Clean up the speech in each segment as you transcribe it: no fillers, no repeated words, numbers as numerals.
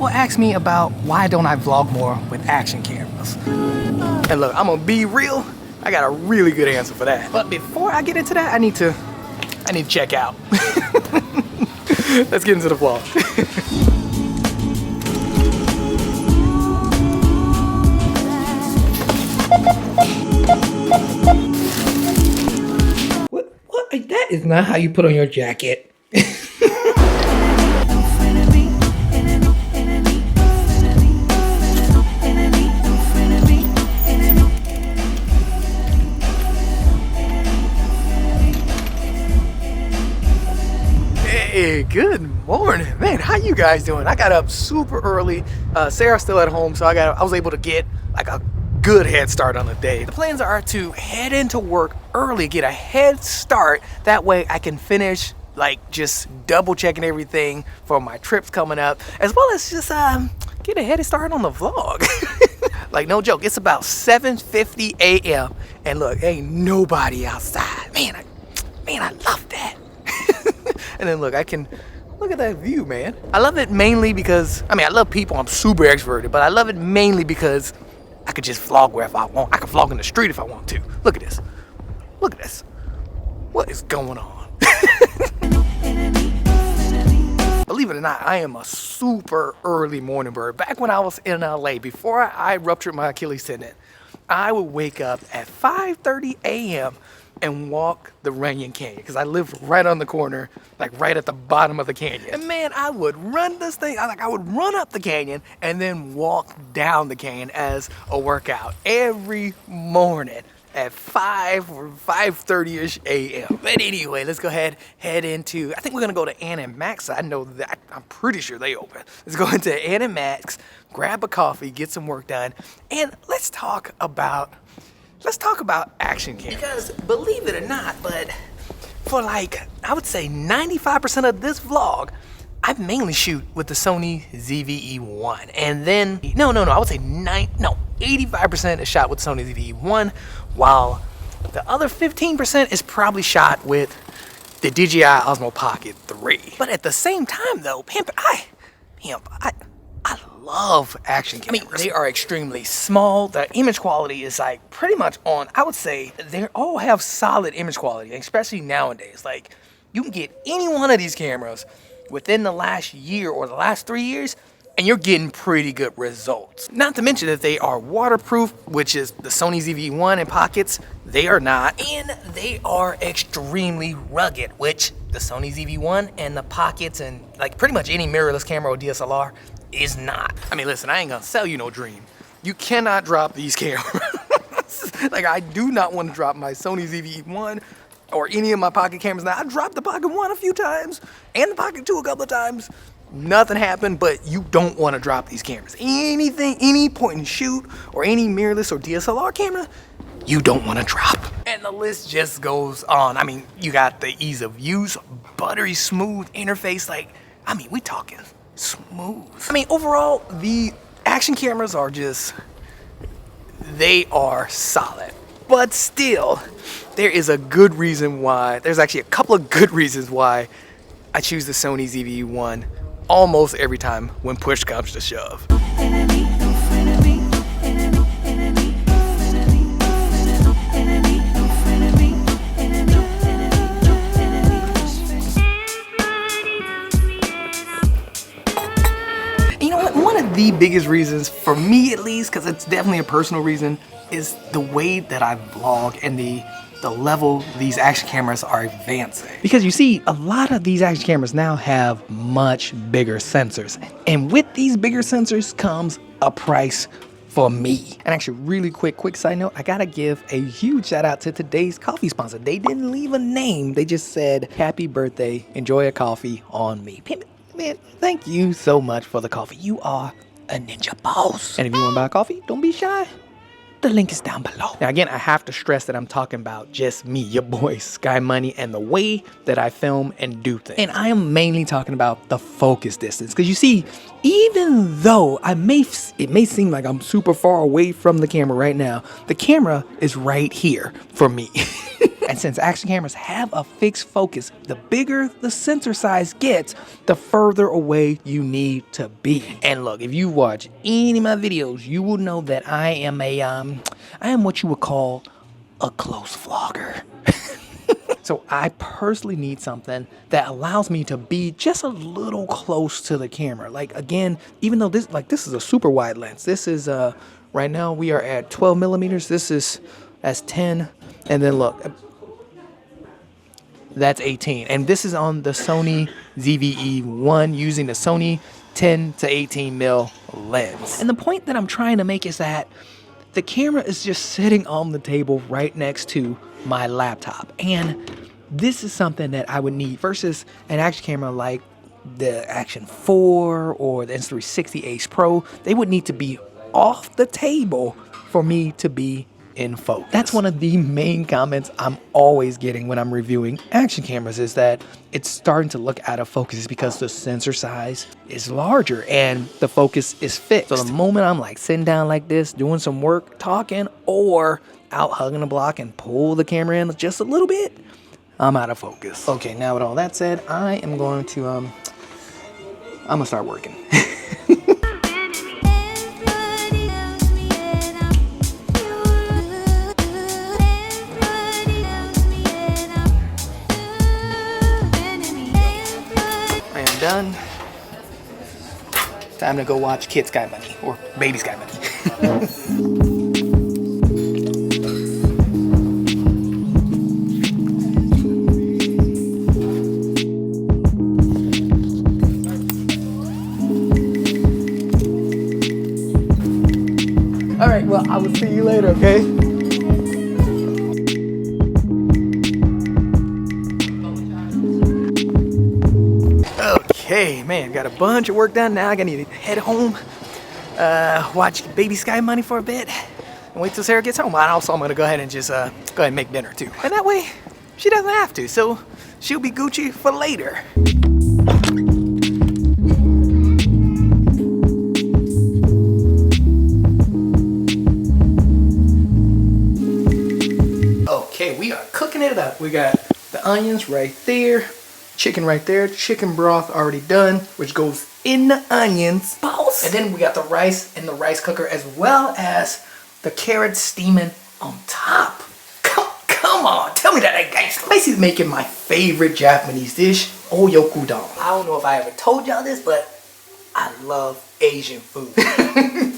people ask me about why don't I vlog more with action cameras. And look, I'm gonna be real, I got a really good answer for that. But before I get into that, I need to check out. Let's get into the vlog. What? That is not how you put on your jacket. Hey, good morning, man. How you guys doing? I got up super early. Sarah's still at home, so I was able to get like a good head start on the day. The plans are to head into work early, get a head start. That way I can finish like just double checking everything for my trips coming up, as well as just get a head start on the vlog. Like no joke, it's about 7:50 a.m. and look, ain't nobody outside. Man, I love that. And then look, I can look at that view, man. I love it mainly because, I love people, I'm super extroverted, but I love it mainly because I could just vlog wherever I want. I can vlog in the street if I want to. Look at this. Look at this. What is going on? Believe it or not, I am a super early morning bird. Back when I was in LA, before I ruptured my Achilles tendon, I would wake up at 5:30 a.m. and walk the Runyon Canyon, because I live right on the corner, like right at the bottom of the canyon. And man, I would run this thing, I would run up the canyon and then walk down the canyon as a workout every morning at 5 or 5:30ish a.m. But anyway, let's go ahead, head into, I think we're gonna go to Ann and Max. I know that, I'm pretty sure they open. Let's go into Ann and Max, grab a coffee, get some work done, and let's talk about action cameras. Because believe it or not, but for like, I would say 95% of this vlog, I mainly shoot with the Sony ZV-E1. And then, I would say 85% is shot with Sony ZV-E1, while the other 15% is probably shot with the DJI Osmo Pocket 3. But at the same time though, I love action cameras. They are extremely small. The image quality is like pretty much on, I would say they all have solid image quality, especially nowadays. Like you can get any one of these cameras within the last year or the last 3 years and you're getting pretty good results. Not to mention that they are waterproof, which is the Sony ZV-1 and Pockets, they are not. And they are extremely rugged, which the Sony ZV-1 and the Pockets and like pretty much any mirrorless camera or DSLR is not. Listen, I ain't gonna sell you no dream. You cannot drop these cameras. Like I do not want to drop my Sony ZV-1 or any of my Pocket cameras. Now I dropped the Pocket 1 a few times and the Pocket 2 a couple of times. Nothing happened, but you don't want to drop these cameras. Anything, any point and shoot or any mirrorless or DSLR camera, you don't want to drop. And the list just goes on. You got the ease of use, buttery smooth interface. Like, we talking smooth. Overall, the action cameras are they are solid. But still, there's actually a couple of good reasons why I choose the Sony ZV-1 almost every time when push comes to shove. One of the biggest reasons, for me at least, because it's definitely a personal reason, is the way that I vlog and the level these action cameras are advancing. Because you see, a lot of these action cameras now have much bigger sensors. And with these bigger sensors comes a price for me. And actually, really quick side note, I gotta give a huge shout out to today's coffee sponsor. They didn't leave a name, they just said, happy birthday, enjoy a coffee on me. Man, thank you so much for the coffee. You are a ninja boss. And if you want to buy a coffee, don't be shy. The link is down below. Now again, I have to stress that I'm talking about just me, your boy Sky Money, and the way that I film and do things. And I am mainly talking about the focus distance. Because you see, even though it may seem like I'm super far away from the camera right now, the camera is right here for me. And since action cameras have a fixed focus, the bigger the sensor size gets, the further away you need to be. And look, if you watch any of my videos, you will know that I am what you would call a close vlogger. So I personally need something that allows me to be just a little close to the camera. Like, again, even though this is a super wide lens. This is right now we are at 12 millimeters. This is as 10, and then look, that's 18. And this is on the Sony ZV-E1 using the Sony 10 to 18 mil lens. And the point that I'm trying to make is that the camera is just sitting on the table right next to my laptop. And this is something that I would need versus an action camera like the Action 4 or the Insta360 Ace Pro. They would need to be off the table for me to be in focus. That's one of the main comments I'm always getting when I'm reviewing action cameras, is that it's starting to look out of focus because the sensor size is larger and the focus is fixed. So the moment I'm like sitting down like this, doing some work, talking, or out hugging the block and pull the camera in just a little bit, I'm out of focus. Okay, now with all that said, I am going to, I'm gonna start working. Done. Time to go watch Kid Sky Bunny or Baby Sky Bunny. All right, well, I will see you later, okay? Okay, man, got a bunch of work done. Now I need to head home, watch Baby Sky Money for a bit, and wait till Sarah gets home. And also, I'm gonna go ahead and just go ahead and make dinner too. And that way, she doesn't have to, so she'll be Gucci for later. Okay, we are cooking it up. We got the onions right there. Chicken right there, chicken broth already done, which goes in the onions. Boss. And then we got the rice in the rice cooker, as well as the carrots steaming on top. Come on, tell me that ain't gangsta. Basically making my favorite Japanese dish, oyokudon. I don't know if I ever told y'all this, but I love Asian food.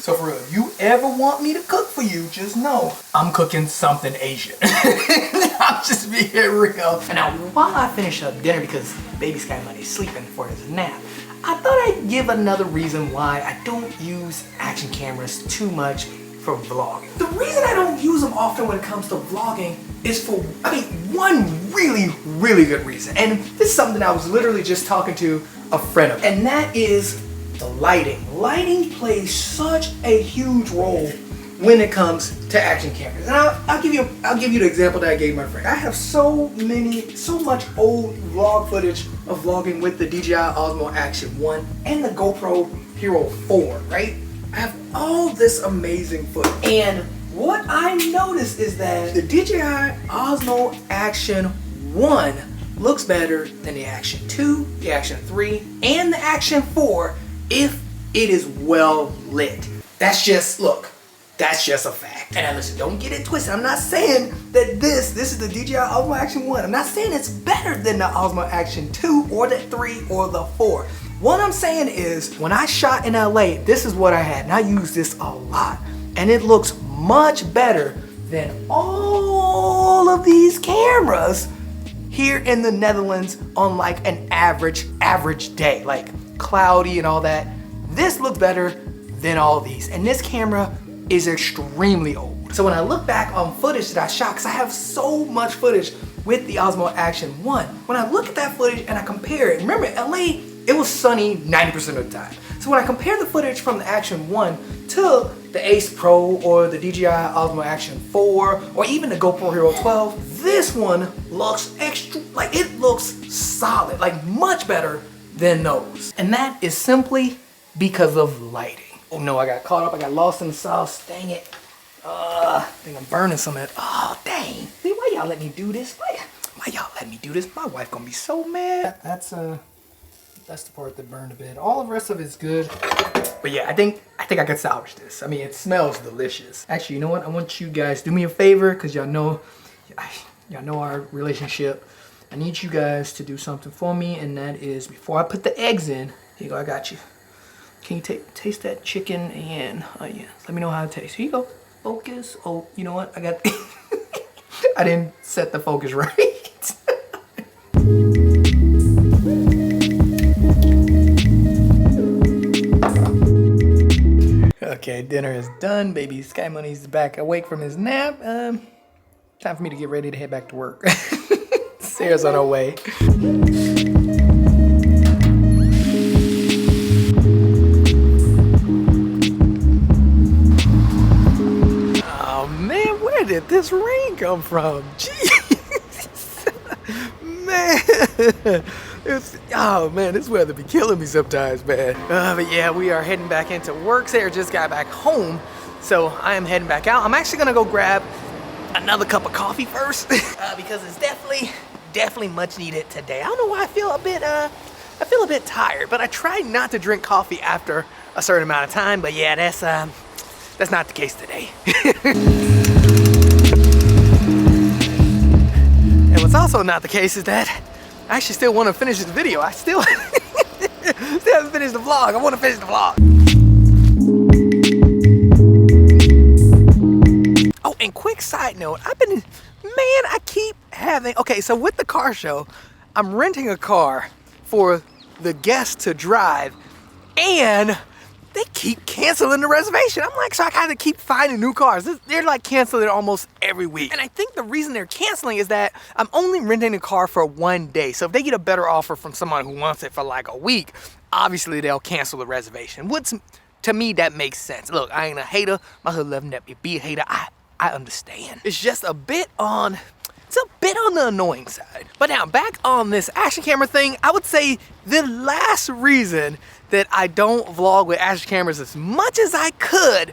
So for real, if you ever want me to cook for you, just know I'm cooking something Asian. I'm just being real. And now while I finish up dinner, because Baby Sky Money's sleeping for his nap, I thought I'd give another reason why I don't use action cameras too much for vlogging. The reason I don't use them often when it comes to vlogging is for, one really good reason. And this is something I was literally just talking to a friend of, and that is the lighting. Lighting plays such a huge role when it comes to action cameras. And I'll give you the example that I gave my friend. I have so much old vlog footage of vlogging with the DJI Osmo Action 1 and the GoPro Hero 4, right? I have all this amazing footage. And what I noticed is that the DJI Osmo Action 1 looks better than the Action 2, the Action 3, and the Action 4 if it is well lit. That's just a fact. And now listen, don't get it twisted. I'm not saying that this is the DJI Osmo Action 1. I'm not saying it's better than the Osmo Action 2 or the 3 or the 4. What I'm saying is, when I shot in LA, this is what I had, and I use this a lot. And it looks much better than all of these cameras here in the Netherlands on like an average day, like cloudy and all that. This looks better than all these. And this camera is extremely old. So when I look back on footage that I shot, because I have so much footage with the Osmo Action 1, when I look at that footage and I compare it, remember LA, it was sunny 90% of the time. So when I compare the footage from the Action 1 to the Ace Pro or the DJI Osmo Action 4 or even the GoPro Hero 12, this one looks it looks solid, like much better than those. And that is simply because of lighting. Oh no, I got caught up, I got lost in the sauce, dang it. I think I'm burning some of it. Oh, dang. See, why y'all let me do this? Why y'all let me do this? My wife gonna be so mad. That's the part that burned a bit. All the rest of it's good. But yeah, I think I could salvage this. I mean, it smells delicious. Actually, you know what? I want you guys to do me a favor, because y'all know our relationship. I need you guys to do something for me, and that is, before I put the eggs in, here you go, I got you. Can you taste that chicken? And oh yeah, let me know how it tastes. Here you go. Focus. Oh, you know what? I got. I didn't set the focus right. Okay, dinner is done. Baby Sky Money's back awake from his nap. Time for me to get ready to head back to work. Sarah's on her way. Oh man, where did this rain come from? Jeez. Man. Oh man, this weather be killing me sometimes, man. But yeah, we are heading back into work. Sarah just got back home, so I am heading back out. I'm actually gonna go grab another cup of coffee first because it's definitely much needed today. I don't know why I feel a bit tired, but I try not to drink coffee after a certain amount of time. But yeah, that's not the case today. And what's also not the case is that I actually still want to finish this video. I still haven't finished the vlog. I want to finish the vlog. Oh, and quick side note, I keep having, okay, so with the car show, I'm renting a car for the guests to drive, and they keep canceling the reservation. I'm like, so I gotta keep finding new cars. They're like canceling it almost every week. And I think the reason they're canceling is that I'm only renting a car for 1 day. So if they get a better offer from someone who wants it for like a week, obviously they'll cancel the reservation. To me, that makes sense. Look, I ain't a hater. My hood love let me be a hater. I understand. It's just a bit on the annoying side. But now back on this action camera thing, I would say the last reason that I don't vlog with action cameras as much as I could,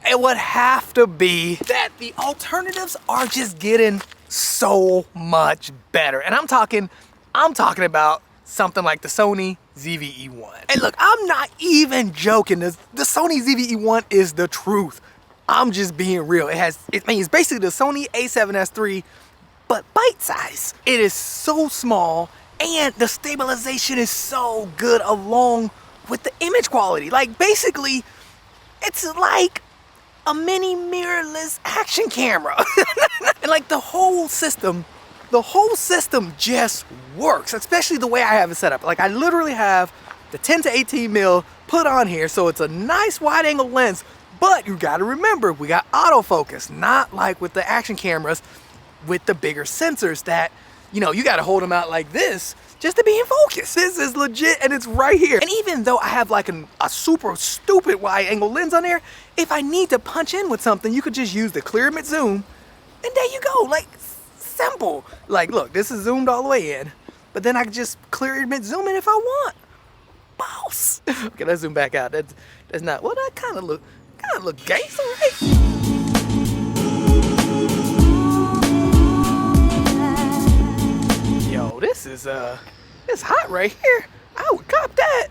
it would have to be that the alternatives are just getting so much better. And I'm talking about something like the Sony ZV-E1. And look, I'm not even joking. The Sony ZV-E1 is the truth. I'm just being real. It's basically the Sony a7S III, but bite size. It is so small, and the stabilization is so good along with the image quality. Like, basically, it's like a mini mirrorless action camera. And like the whole system just works, especially the way I have it set up. Like, I literally have the 10 to 18 mil put on here, so it's a nice wide angle lens, but you gotta remember, we got autofocus, not like with the action cameras with the bigger sensors that, you know, you gotta hold them out like this just to be in focus. This is legit, and it's right here. And even though I have like a super stupid wide angle lens on there, if I need to punch in with something, you could just use the clear image zoom, and there you go. Like, simple. Like, look, this is zoomed all the way in, but then I can just clear image zoom in if I want. Boss. Okay, let's zoom back out. That's not, well, that kind of look gangster, right? Yo, this is it's hot right here. I would cop that.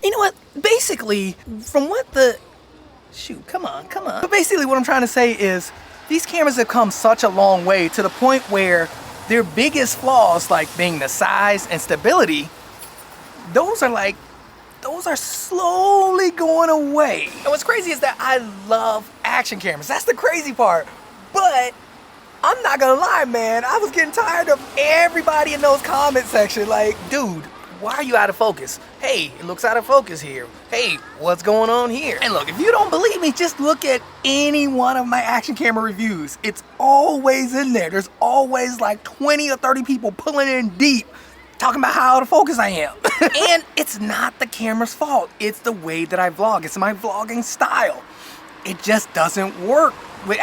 You know what? Basically, from what the come on. But basically what I'm trying to say is these cameras have come such a long way to the point where their biggest flaws, like being the size and stability, those are slowly going away. And what's crazy is that I love action cameras. That's the crazy part. But I'm not gonna lie, man. I was getting tired of everybody in those comment sections. Like, dude, why are you out of focus? Hey, it looks out of focus here. Hey, what's going on here? And look, if you don't believe me, just look at any one of my action camera reviews. It's always in there. There's always like 20 or 30 people pulling in deep, talking about how out of focus I am. And it's not the camera's fault. It's the way that I vlog. It's my vlogging style. It just doesn't work with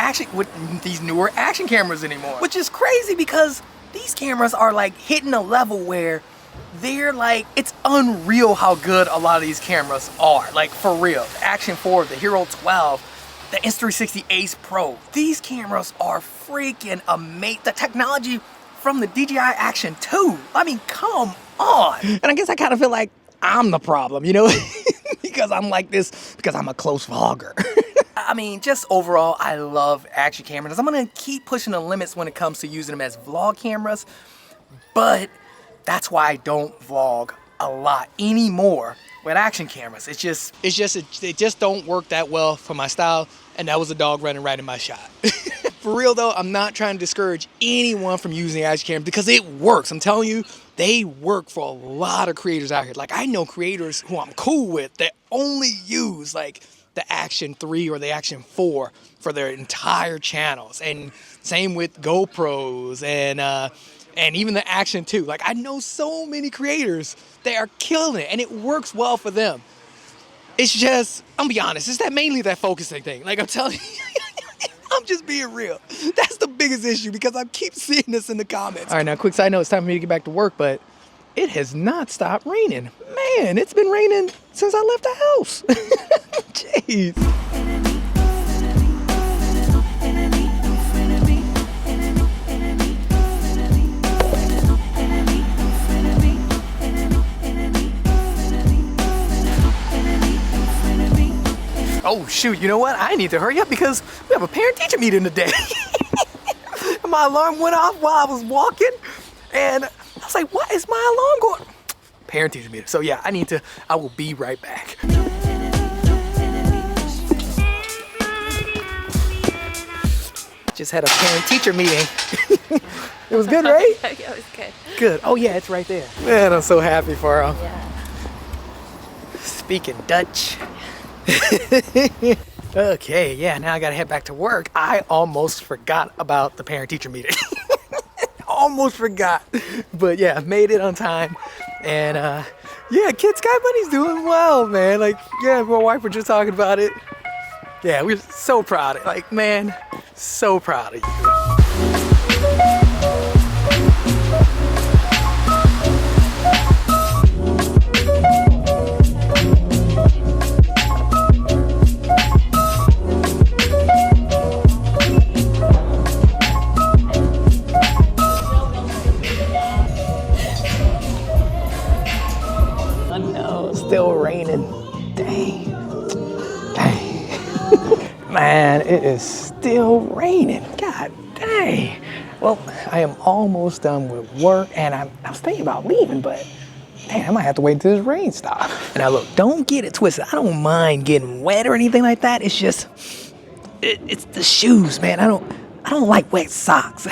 these newer action cameras anymore. Which is crazy because these cameras are like hitting a level where they're like, it's unreal how good a lot of these cameras are. Like, for real. The Action 4, the Hero 12, the Insta360 Ace Pro. These cameras are freaking amazing. The technology from the DJI Action 2. I mean, come on. And I guess I kind of feel like I'm the problem, you know? Because I'm like this, because I'm a close vlogger. I mean, just overall, I love action cameras. I'm gonna keep pushing the limits when it comes to using them as vlog cameras, but that's why I don't vlog a lot anymore with action cameras. They just don't work that well for my style, and that was a dog running right in my shot. For real though, I'm not trying to discourage anyone from using action cameras because it works. I'm telling you, they work for a lot of creators out here. Like, I know creators who I'm cool with that only use like the Action 3 or the Action 4 for their entire channels, and same with GoPros and even the Action 2. Like, I know so many creators that are killing it, and it works well for them. It's just, I'm gonna be honest, it's mainly that focusing thing. Like, I'm telling you, I'm just being real. That's the biggest issue because I keep seeing this in the comments. All right, now quick side note, it's time for me to get back to work, but it has not stopped raining. Man, it's been raining since I left the house. Jeez. Oh shoot, you know what? I need to hurry up because we have a parent-teacher meeting today. My alarm went off while I was walking, and I was like, what is my alarm going? Parent-teacher meeting. So yeah, I will be right back. Just had a parent-teacher meeting. It was good, right? Yeah, it was good. Good. Oh yeah, it's right there. Man, I'm so happy for him. Yeah. Speaking Dutch. Okay, yeah, now I gotta head back to work. I almost forgot about the parent-teacher meeting. Almost forgot. But yeah, I made it on time. And yeah, Kid Sky Bunny's doing well, man. Like, yeah, my wife was just talking about it. Yeah, we're so proud of it. Like, man, so proud of you. Still raining. Dang. Man, it is still raining. God dang. Well, I am almost done with work, and I was thinking about leaving, but dang, I might have to wait until this rain stops. And now look, don't get it twisted. I don't mind getting wet or anything like that. It's just, it's the shoes, man. I don't like wet socks.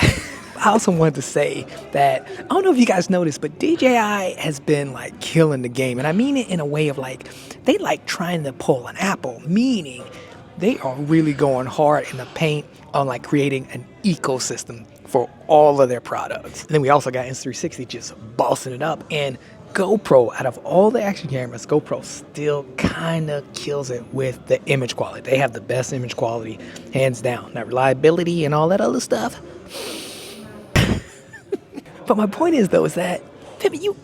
I also wanted to say that, I don't know if you guys noticed, but DJI has been like killing the game. And I mean it in a way of like, they like trying to pull an Apple, meaning they are really going hard in the paint on like creating an ecosystem for all of their products. And then we also got Insta360 just bossing it up. And GoPro, out of all the action cameras, GoPro still kind of kills it with the image quality. They have the best image quality, hands down. Now, reliability and all that other stuff. But my point is, though, is that you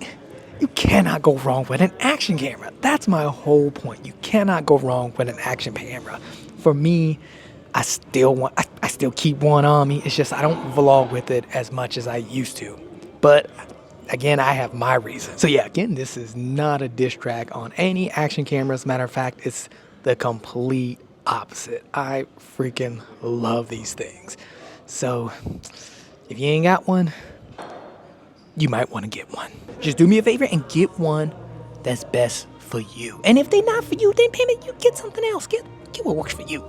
cannot go wrong with an action camera. That's my whole point. You cannot go wrong with an action camera. For me, I still keep one on me. It's just I don't vlog with it as much as I used to. But again, I have my reasons. So yeah, again, this is not a diss track on any action cameras. Matter of fact, it's the complete opposite. I freaking love these things. So if you ain't got one, you might want to get one. Just do me a favor and get one that's best for you. And if they're not for you, then maybe you get something else. Get what works for you.